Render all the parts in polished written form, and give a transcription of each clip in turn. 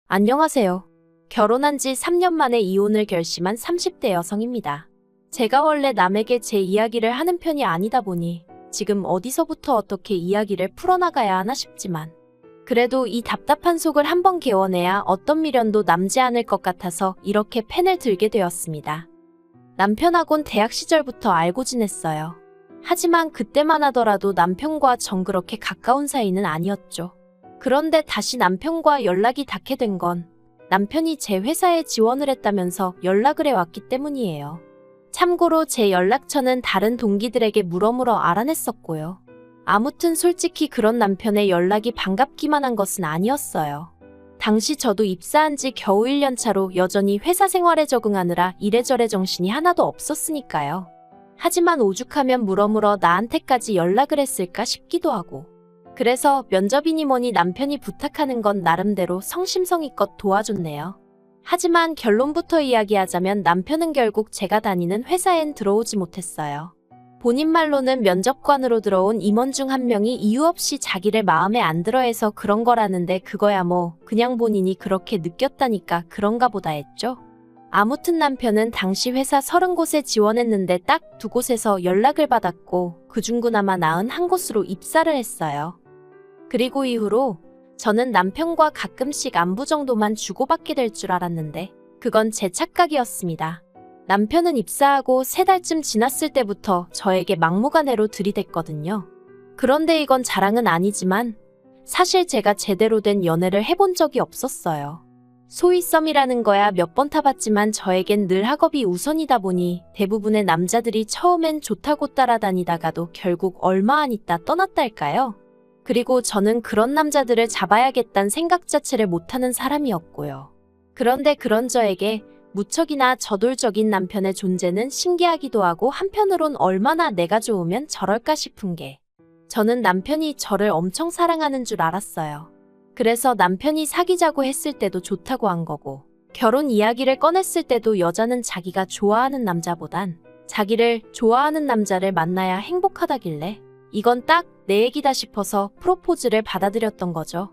안녕하세요. 결혼한 지 3년 만에 이혼을 결심한 30대 여성입니다. 제가 원래 남에게 제 이야기를 하는 편이 아니다 보니 지금 어디서부터 어떻게 이야기를 풀어나가야 하나 싶지만 그래도 이 답답한 속을 한번 개워내야 어떤 미련도 남지 않을 것 같아서 이렇게 펜을 들게 되었습니다. 남편하곤 대학 시절부터 알고 지냈어요. 하지만 그때만 하더라도 남편과 전 그렇게 가까운 사이는 아니었죠. 그런데 다시 남편과 연락이 닿게 된 건 남편이 제 회사에 지원을 했다면서 연락을 해왔기 때문이에요. 참고로 제 연락처는 다른 동기들에게 물어물어 알아냈었고요. 아무튼 솔직히 그런 남편의 연락이 반갑기만 한 것은 아니었어요. 당시 저도 입사한 지 겨우 1년 차로 여전히 회사 생활에 적응하느라 이래저래 정신이 하나도 없었으니까요. 하지만 오죽하면 물어물어 나한테까지 연락을 했을까 싶기도 하고. 그래서 면접이니 뭐니 남편이 부탁하는 건 나름대로 성심성의껏 도와줬네요. 하지만 결론부터 이야기하자면 남편은 결국 제가 다니는 회사엔 들어오지 못했어요. 본인 말로는 면접관으로 들어온 임원 중 한 명이 이유 없이 자기를 마음에 안 들어 해서 그런 거라는데 그거야 뭐 그냥 본인이 그렇게 느꼈다니까 그런가 보다 했죠. 아무튼 남편은 당시 회사 30곳에 지원했는데 딱 2곳에서 연락을 받았고 그중 그나마 나은 한 곳으로 입사를 했어요. 그리고 이후로 저는 남편과 가끔씩 안부 정도만 주고받게 될 줄 알았는데 그건 제 착각이었습니다. 남편은 입사하고 3달쯤 지났을 때부터 저에게 막무가내로 들이댔거든요. 그런데 이건 자랑은 아니지만 사실 제가 제대로 된 연애를 해본 적이 없었어요. 소위 썸이라는 거야 몇 번 타봤지만 저에겐 늘 학업이 우선이다 보니 대부분의 남자들이 처음엔 좋다고 따라다니다가도 결국 얼마 안 있다 떠났달까요? 그리고 저는 그런 남자들을 잡아야겠다는 생각 자체를 못하는 사람이었고요. 그런데 그런 저에게 무척이나 저돌적인 남편의 존재는 신기하기도 하고 한편으론 얼마나 내가 좋으면 저럴까 싶은 게 저는 남편이 저를 엄청 사랑하는 줄 알았어요. 그래서 남편이 사귀자고 했을 때도 좋다고 한 거고 결혼 이야기를 꺼냈을 때도 여자는 자기가 좋아하는 남자보단 자기를 좋아하는 남자를 만나야 행복하다길래 이건 딱 내 얘기다 싶어서 프로포즈를 받아들였던 거죠.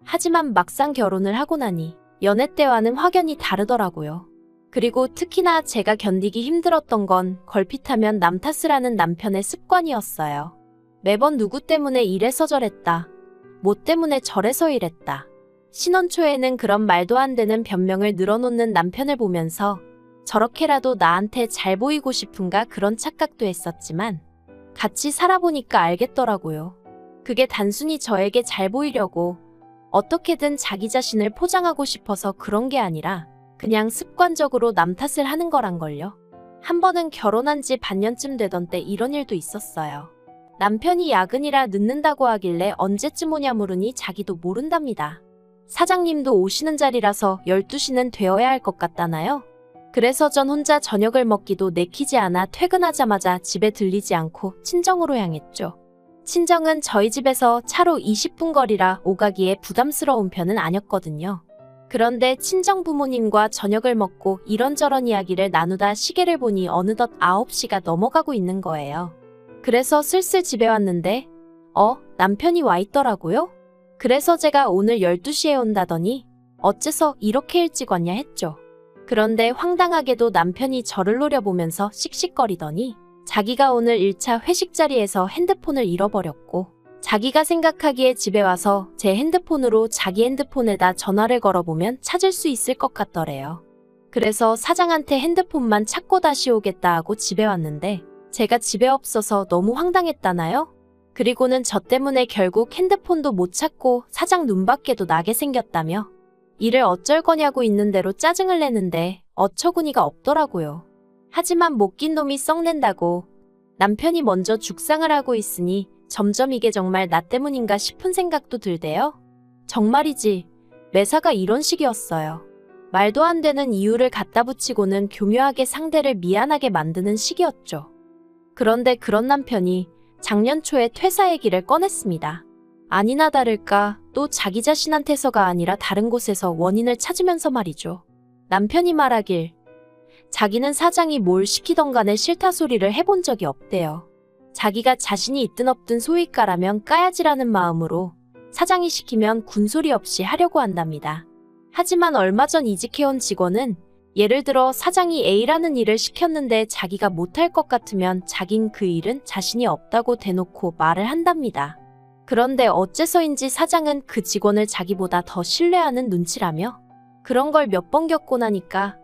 하지만 막상 결혼을 하고 나니 연애 때와는 확연히 다르더라고요. 그리고 특히나 제가 견디기 힘들었던 건 걸핏하면 남 탓을 하는 남편의 습관이었어요. 매번 누구 때문에 이래서 저랬다. 뭐 때문에 저래서 이랬다. 신혼 초에는 그런 말도 안 되는 변명을 늘어놓는 남편을 보면서 저렇게라도 나한테 잘 보이고 싶은가 그런 착각도 했었지만 같이 살아보니까 알겠더라고요. 그게 단순히 저에게 잘 보이려고 어떻게든 자기 자신을 포장하고 싶어서 그런 게 아니라 그냥 습관적으로 남 탓을 하는 거란걸요. 한 번은 결혼한 지 반년쯤 되던 때 이런 일도 있었어요. 남편이 야근이라 늦는다고 하길래 언제쯤 오냐 물으니 자기도 모른답니다. 사장님도 오시는 자리라서 12시는 되어야 할 것 같다나요? 그래서 전 혼자 저녁을 먹기도 내키지 않아 퇴근하자마자 집에 들리지 않고 친정으로 향했죠. 친정은 저희 집에서 차로 20분 거리라 오가기에 부담스러운 편은 아니었거든요. 그런데 친정 부모님과 저녁을 먹고 이런저런 이야기를 나누다 시계를 보니 어느덧 9시가 넘어가고 있는 거예요. 그래서 슬슬 집에 왔는데 남편이 와 있더라고요. 그래서 제가 오늘 12시에 온다더니 어째서 이렇게 일찍 왔냐 했죠. 그런데 황당하게도 남편이 저를 노려보면서 씩씩거리더니 자기가 오늘 1차 회식 자리에서 핸드폰을 잃어버렸고 자기가 생각하기에 집에 와서 제 핸드폰으로 자기 핸드폰에다 전화를 걸어보면 찾을 수 있을 것 같더래요. 그래서 사장한테 핸드폰만 찾고 다시 오겠다 하고 집에 왔는데 제가 집에 없어서 너무 황당했다나요? 그리고는 저 때문에 결국 핸드폰도 못 찾고 사장 눈밖에도 나게 생겼다며 일을 어쩔 거냐고 있는 대로 짜증을 내는데 어처구니가 없더라고요. 하지만 못 낀 놈이 썩낸다고 남편이 먼저 죽상을 하고 있으니 점점 이게 정말 나 때문인가 싶은 생각도 들대요. 정말이지 매사가 이런 식이었어요. 말도 안 되는 이유를 갖다 붙이고는 교묘하게 상대를 미안하게 만드는 식이었죠. 그런데 그런 남편이 작년 초에 퇴사 얘기를 꺼냈습니다. 아니나 다를까 또 자기 자신한테서가 아니라 다른 곳에서 원인을 찾으면서 말이죠. 남편이 말하길 자기는 사장이 뭘 시키던 간에 싫다 소리를 해본 적이 없대요. 자기가 자신이 있든 없든 소위 까라면 까야지라는 마음으로 사장이 시키면 군소리 없이 하려고 한답니다. 하지만 얼마 전 이직해온 직원은 예를 들어 사장이 A라는 일을 시켰는데 자기가 못할 것 같으면 자긴 그 일은 자신이 없다고 대놓고 말을 한답니다. 그런데 어째서인지 사장은 그 직원을 자기보다 더 신뢰하는 눈치라며 그런 걸 몇 번 겪고 나니까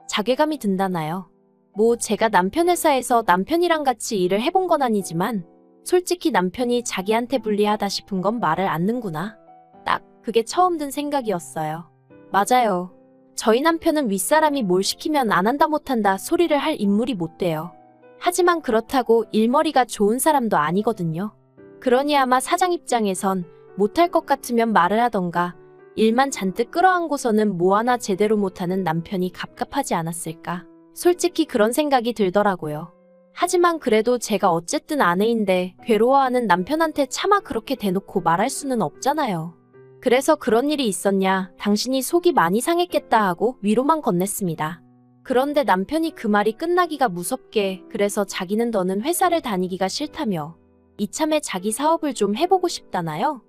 자괴감이 든다나요. 뭐 제가 남편 회사에서 남편이랑 같이 일을 해본 건 아니지만 솔직히 남편이 자기한테 불리하다 싶은 건 말을 않는구나. 딱 그게 처음 든 생각이었어요. 맞아요. 저희 남편은 윗사람이 뭘 시키면 안 한다 못한다 소리를 할 인물이 못 돼요. 하지만 그렇다고 일머리가 좋은 사람도 아니거든요. 그러니 아마 사장 입장에선 못할 것 같으면 말을 하던가 일만 잔뜩 끌어안고서는 뭐 하나 제대로 못하는 남편이 갑갑하지 않았을까. 솔직히 그런 생각이 들더라고요. 하지만 그래도 제가 어쨌든 아내인데 괴로워하는 남편한테 차마 그렇게 대놓고 말할 수는 없잖아요. 그래서 그런 일이 있었냐, 당신이 속이 많이 상했겠다 하고 위로만 건넸습니다. 그런데 남편이 그 말이 끝나기가 무섭게 그래서 자기는 더는 회사를 다니기가 싫다며 이참에 자기 사업을 좀 해보고 싶다나요?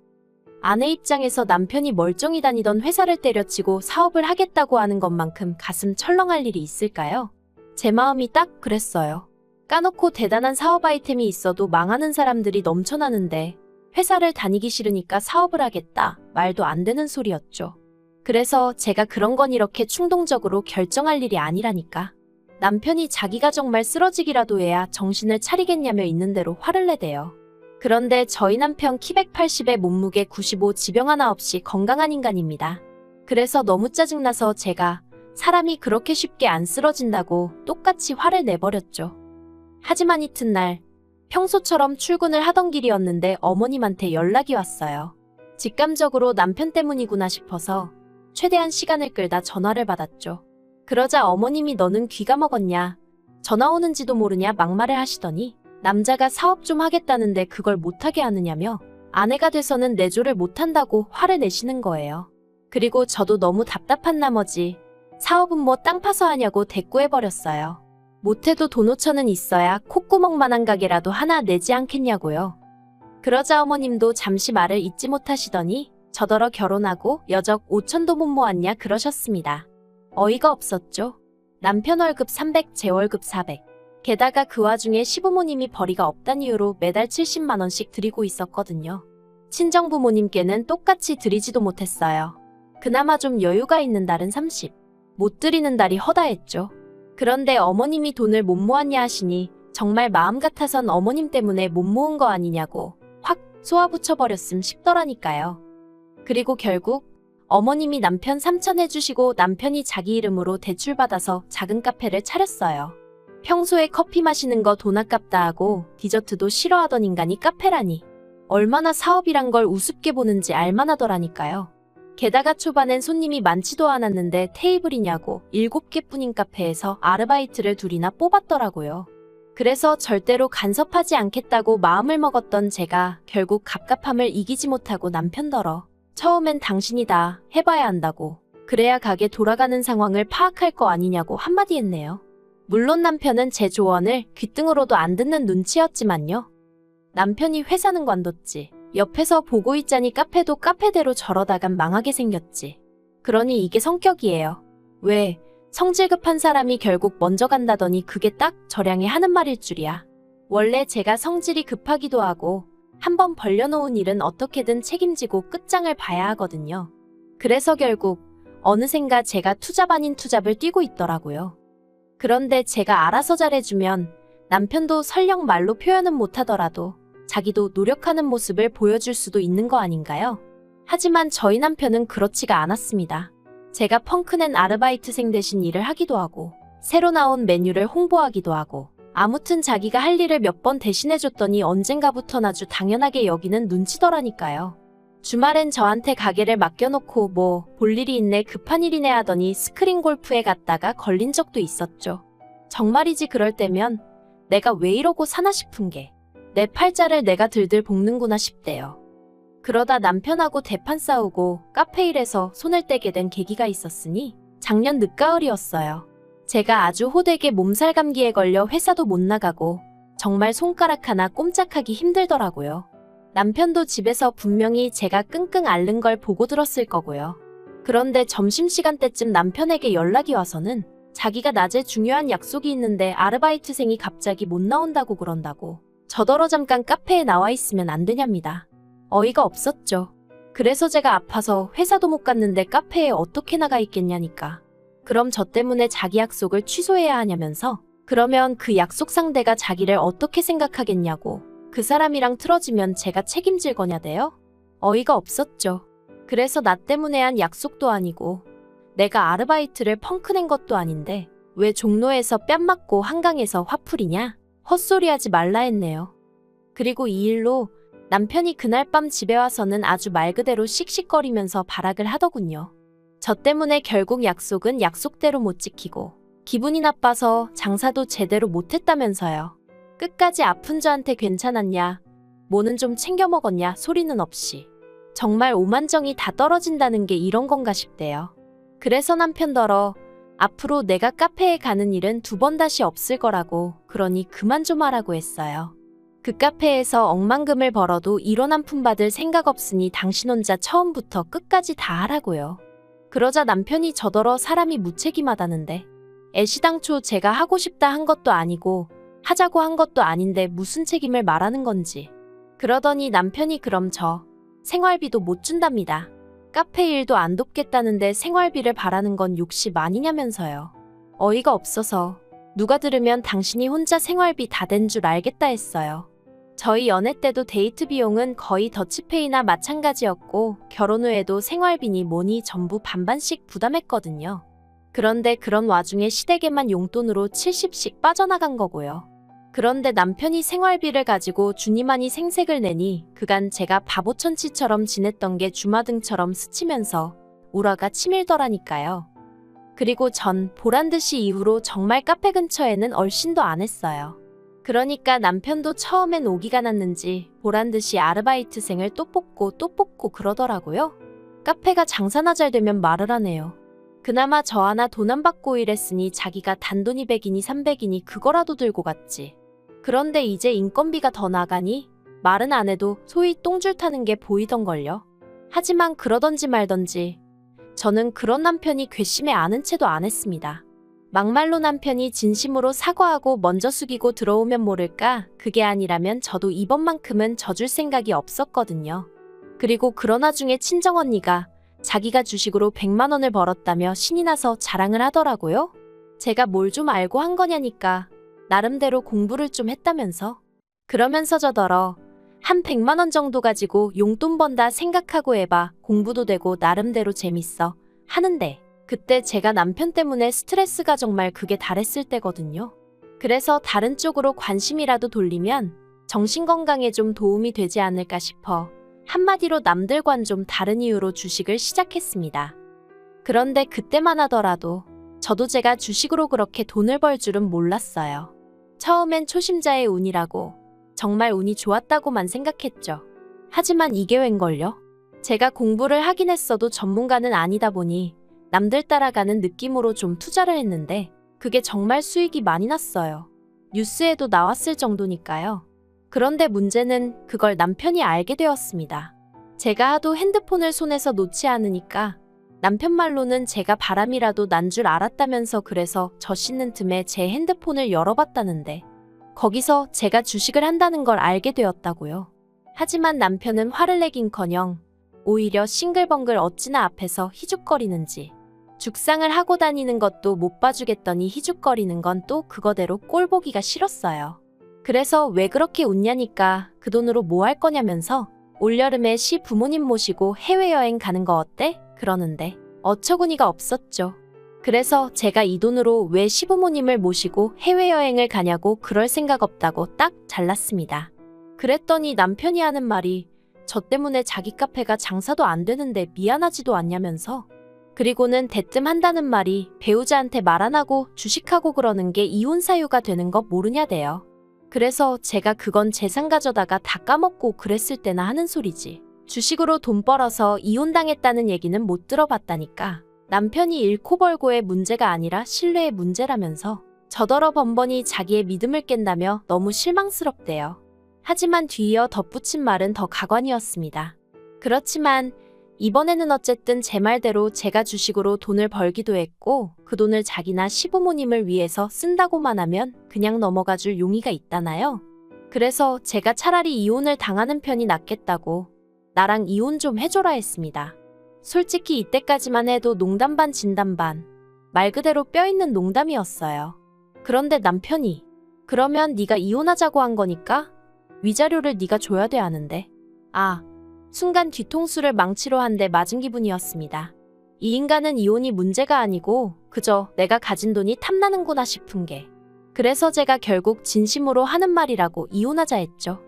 아내 입장에서 남편이 멀쩡히 다니던 회사를 때려치고 사업을 하겠다고 하는 것만큼 가슴 철렁할 일이 있을까요? 제 마음이 딱 그랬어요. 까놓고 대단한 사업 아이템이 있어도 망하는 사람들이 넘쳐나는데 회사를 다니기 싫으니까 사업을 하겠다. 말도 안 되는 소리였죠. 그래서 제가 그런 건 이렇게 충동적으로 결정할 일이 아니라니까. 남편이 자기가 정말 쓰러지기라도 해야 정신을 차리겠냐며 있는 대로 화를 내대요. 그런데 저희 남편 키 180에 몸무게 95 지병 하나 없이 건강한 인간입니다. 그래서 너무 짜증나서 제가 사람이 그렇게 쉽게 안 쓰러진다고 똑같이 화를 내버렸죠. 하지만 이튿날 평소처럼 출근을 하던 길이었는데 어머님한테 연락이 왔어요. 직감적으로 남편 때문이구나 싶어서 최대한 시간을 끌다 전화를 받았죠. 그러자 어머님이 너는 귀가 먹었냐? 전화 오는지도 모르냐 막말을 하시더니 남자가 사업 좀 하겠다는데 그걸 못하게 하느냐며 아내가 돼서는 내조를 못한다고 화를 내시는 거예요. 그리고 저도 너무 답답한 나머지 사업은 뭐 땅 파서 하냐고 대꾸해버렸어요. 못해도 돈 5천은 있어야 콧구멍만한 가게라도 하나 내지 않겠냐고요. 그러자 어머님도 잠시 말을 잊지 못하시더니 저더러 결혼하고 여적 5천도 못 모았냐 그러셨습니다. 어이가 없었죠. 남편 월급 300, 제 월급 400. 게다가 그 와중에 시부모님이 벌이가 없단 이유로 매달 70만 원씩 드리고 있었거든요. 친정부모님께는 똑같이 드리지도 못했어요. 그나마 좀 여유가 있는 달은 30. 못 드리는 달이 허다했죠. 그런데 어머님이 돈을 못 모았냐 하시니 정말 마음 같아선 어머님 때문에 못 모은 거 아니냐고 확 쏘아붙여버렸음 싶더라니까요. 그리고 결국 어머님이 남편 3천 해주시고 남편이 자기 이름으로 대출받아서 작은 카페를 차렸어요. 평소에 커피 마시는 거 돈 아깝다 하고 디저트도 싫어하던 인간이 카페라니. 얼마나 사업이란 걸 우습게 보는지 알만하더라니까요. 게다가 초반엔 손님이 많지도 않았는데 테이블이냐고 7개뿐인 카페에서 아르바이트를 2이나 뽑았더라고요. 그래서 절대로 간섭하지 않겠다고 마음을 먹었던 제가 결국 갑갑함을 이기지 못하고 남편더러 처음엔 당신이 다 해봐야 한다고 그래야 가게 돌아가는 상황을 파악할 거 아니냐고 한마디 했네요. 물론 남편은 제 조언을 귓등으로도 안 듣는 눈치였지만요. 남편이 회사는 관뒀지. 옆에서 보고 있자니 카페도 카페대로 저러다간 망하게 생겼지. 그러니 이게 성격이에요. 왜 성질 급한 사람이 결국 먼저 간다더니 그게 딱 저량이 하는 말일 줄이야. 원래 제가 성질이 급하기도 하고 한번 벌려놓은 일은 어떻게든 책임지고 끝장을 봐야 하거든요. 그래서 결국 어느샌가 제가 투잡 아닌 투잡을 뛰고 있더라고요. 그런데 제가 알아서 잘해주면 남편도 설령 말로 표현은 못하더라도 자기도 노력하는 모습을 보여줄 수도 있는 거 아닌가요? 하지만 저희 남편은 그렇지가 않았습니다. 제가 펑크낸 아르바이트생 대신 일을 하기도 하고 새로 나온 메뉴를 홍보하기도 하고 아무튼 자기가 할 일을 몇 번 대신해줬더니 언젠가부턴 아주 당연하게 여기는 눈치더라니까요. 주말엔 저한테 가게를 맡겨놓고 뭐 볼 일이 있네 급한 일이네 하더니 스크린 골프에 갔다가 걸린 적도 있었죠. 정말이지 그럴 때면 내가 왜 이러고 사나 싶은 게 내 팔자를 내가 들들 볶는구나 싶대요. 그러다 남편하고 대판 싸우고 카페 일에서 손을 떼게 된 계기가 있었으니 작년 늦가을이었어요. 제가 아주 호되게 몸살 감기에 걸려 회사도 못 나가고 정말 손가락 하나 꼼짝하기 힘들더라고요. 남편도 집에서 분명히 제가 끙끙 앓는 걸 보고 들었을 거고요. 그런데 점심시간 때쯤 남편에게 연락이 와서는 자기가 낮에 중요한 약속이 있는데 아르바이트생이 갑자기 못 나온다고 그런다고 저더러 잠깐 카페에 나와 있으면 안 되냐입니다. 어이가 없었죠. 그래서 제가 아파서 회사도 못 갔는데 카페에 어떻게 나가 있겠냐니까. 그럼 저 때문에 자기 약속을 취소해야 하냐면서 그러면 그 약속 상대가 자기를 어떻게 생각하겠냐고 그 사람이랑 틀어지면 제가 책임질 거냐대요? 어이가 없었죠. 그래서 나 때문에 한 약속도 아니고 내가 아르바이트를 펑크낸 것도 아닌데 왜 종로에서 뺨 맞고 한강에서 화풀이냐? 헛소리하지 말라 했네요. 그리고 이 일로 남편이 그날 밤 집에 와서는 아주 말 그대로 씩씩거리면서 발악을 하더군요. 저 때문에 결국 약속은 약속대로 못 지키고 기분이 나빠서 장사도 제대로 못했다면서요. 끝까지 아픈 저한테 괜찮았냐? 뭐는 좀 챙겨 먹었냐? 소리는 없이. 정말 오만정이 다 떨어진다는 게 이런 건가 싶대요. 그래서 남편더러 앞으로 내가 카페에 가는 일은 2번 다시 없을 거라고 그러니 그만 좀 하라고 했어요. 그 카페에서 억만금을 벌어도 1원 한 푼 받을 생각 없으니 당신 혼자 처음부터 끝까지 다 하라고요. 그러자 남편이 저더러 사람이 무책임하다는데 애시당초 제가 하고 싶다 한 것도 아니고 하자고 한 것도 아닌데 무슨 책임을 말하는 건지. 그러더니 남편이 그럼 저 생활비도 못 준답니다. 카페 일도 안 돕겠다는데 생활비를 바라는 건 욕심 아니냐면서요. 어이가 없어서 누가 들으면 당신이 혼자 생활비 다 된 줄 알겠다 했어요. 저희 연애 때도 데이트 비용은 거의 더치페이나 마찬가지였고 결혼 후에도 생활비니 뭐니 전부 반반씩 부담했거든요. 그런데 그런 와중에 시댁에만 용돈으로 70씩 빠져나간 거고요. 그런데 남편이 생활비를 가지고 주니만이 생색을 내니 그간 제가 바보천치처럼 지냈던 게 주마등처럼 스치면서 우라가 치밀더라니까요. 그리고 전 보란듯이 이후로 정말 카페 근처에는 얼씬도 안 했어요. 그러니까 남편도 처음엔 오기가 났는지 보란듯이 아르바이트생을 또 뽑고 그러더라고요. 카페가 장사나 잘 되면 말을 하네요. 그나마 저 하나 돈 안 받고 일했으니 자기가 단돈 200이니 300이니 그거라도 들고 갔지. 그런데 이제 인건비가 더 나가니 말은 안 해도 소위 똥줄 타는 게 보이던걸요. 하지만 그러던지 말던지 저는 그런 남편이 괘씸해 아는 채도 안 했습니다. 막말로 남편이 진심으로 사과하고 먼저 숙이고 들어오면 모를까 그게 아니라면 저도 이번만큼은 져줄 생각이 없었거든요. 그리고 그러나 중에 친정언니가 자기가 주식으로 100만 원을 벌었다며 신이 나서 자랑을 하더라고요. 제가 뭘 좀 알고 한 거냐니까 나름대로 공부를 좀 했다면서. 그러면서 저더러 한 100만 원 정도 가지고 용돈 번다 생각하고 해봐. 공부도 되고 나름대로 재밌어. 하는데 그때 제가 남편 때문에 스트레스가 정말 극에 달했을 때거든요. 그래서 다른 쪽으로 관심이라도 돌리면 정신건강에 좀 도움이 되지 않을까 싶어 한마디로 남들과는 좀 다른 이유로 주식을 시작했습니다. 그런데 그때만 하더라도 저도 제가 주식으로 그렇게 돈을 벌 줄은 몰랐어요. 처음엔 초심자의 운이라고 정말 운이 좋았다고만 생각했죠. 하지만 이게 웬걸요? 제가 공부를 하긴 했어도 전문가는 아니다 보니 남들 따라가는 느낌으로 좀 투자를 했는데 그게 정말 수익이 많이 났어요. 뉴스에도 나왔을 정도니까요. 그런데 문제는 그걸 남편이 알게 되었습니다. 제가 하도 핸드폰을 손에서 놓지 않으니까 남편 말로는 제가 바람이라도 난 줄 알았다면서 그래서 저 씻는 틈에 제 핸드폰을 열어봤다는데 거기서 제가 주식을 한다는 걸 알게 되었다고요. 하지만 남편은 화를 내긴커녕 오히려 싱글벙글 어찌나 앞에서 희죽거리는지 죽상을 하고 다니는 것도 못 봐주겠더니 희죽거리는 건 또 그거대로 꼴보기가 싫었어요. 그래서 왜 그렇게 웃냐니까 그 돈으로 뭐 할 거냐면서 올여름에 시부모님 모시고 해외여행 가는 거 어때? 그러는데 어처구니가 없었죠. 그래서 제가 이 돈으로 왜 시부모님을 모시고 해외여행을 가냐고 그럴 생각 없다고 딱 잘랐습니다. 그랬더니 남편이 하는 말이 저 때문에 자기 카페가 장사도 안 되는데 미안하지도 않냐면서 그리고는 대뜸 한다는 말이 배우자한테 말 안 하고 주식하고 그러는 게 이혼 사유가 되는 거 모르냐대요. 그래서 제가 그건 재산 가져다가 다 까먹고 그랬을 때나 하는 소리지. 주식으로 돈 벌어서 이혼당했다는 얘기는 못 들어봤다니까. 남편이 잃고 벌고의 문제가 아니라 신뢰의 문제라면서 저더러 번번이 자기의 믿음을 깬다며 너무 실망스럽대요. 하지만 뒤이어 덧붙인 말은 더 가관이었습니다. 그렇지만 이번에는 어쨌든 제 말대로 제가 주식으로 돈을 벌기도 했고 그 돈을 자기나 시부모님을 위해서 쓴다고만 하면 그냥 넘어가 줄 용의가 있다나요? 그래서 제가 차라리 이혼을 당하는 편이 낫겠다고 나랑 이혼 좀 해줘라 했습니다. 솔직히 이때까지만 해도 농담 반 진담 반, 말 그대로 뼈있는 농담이었어요. 그런데 남편이 그러면 네가 이혼하자고 한 거니까 위자료를 네가 줘야 돼 하는데 순간 뒤통수를 망치로 한 대 맞은 기분이었습니다. 이 인간은 이혼이 문제가 아니고 그저 내가 가진 돈이 탐나는구나 싶은 게 그래서 제가 결국 진심으로 하는 말이라고 이혼하자 했죠.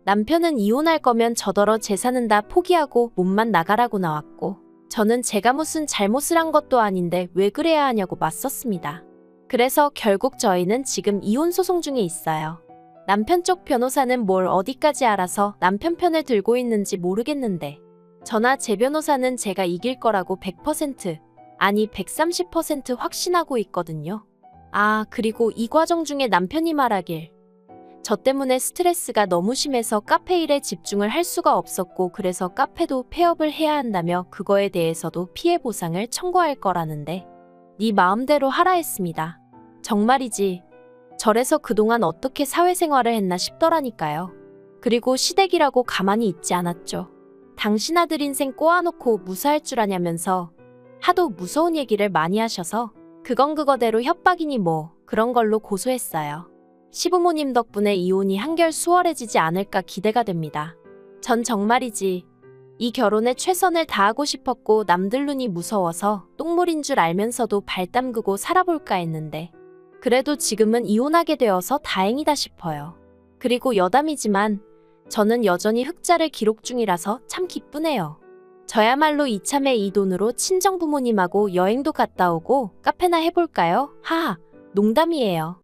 남편은 이혼할 거면 저더러 재산은 다 포기하고 몸만 나가라고 나왔고 저는 제가 무슨 잘못을 한 것도 아닌데 왜 그래야 하냐고 맞섰습니다. 그래서 결국 저희는 지금 이혼 소송 중에 있어요. 남편 쪽 변호사는 뭘 어디까지 알아서 남편 편을 들고 있는지 모르겠는데 저나 제 변호사는 제가 이길 거라고 100% 아니 130% 확신하고 있거든요. 그리고 이 과정 중에 남편이 말하길 저 때문에 스트레스가 너무 심해서 카페 일에 집중을 할 수가 없었고 그래서 카페도 폐업을 해야 한다며 그거에 대해서도 피해 보상을 청구할 거라는데 네 마음대로 하라 했습니다. 정말이지 저래서 그동안 어떻게 사회생활을 했나 싶더라니까요. 그리고 시댁이라고 가만히 있지 않았죠. 당신 아들 인생 꼬아놓고 무사할 줄 아냐면서 하도 무서운 얘기를 많이 하셔서 그건 그거대로 협박이니 뭐 그런 걸로 고소했어요. 시부모님 덕분에 이혼이 한결 수월해지지 않을까 기대가 됩니다. 전 정말이지 이 결혼에 최선을 다하고 싶었고 남들 눈이 무서워서 똥물인 줄 알면서도 발 담그고 살아볼까 했는데 그래도 지금은 이혼하게 되어서 다행이다 싶어요. 그리고 여담이지만 저는 여전히 흑자를 기록 중이라서 참 기쁘네요. 저야말로 이참에 이 돈으로 친정 부모님하고 여행도 갔다 오고 카페나 해볼까요? 하하, 농담이에요.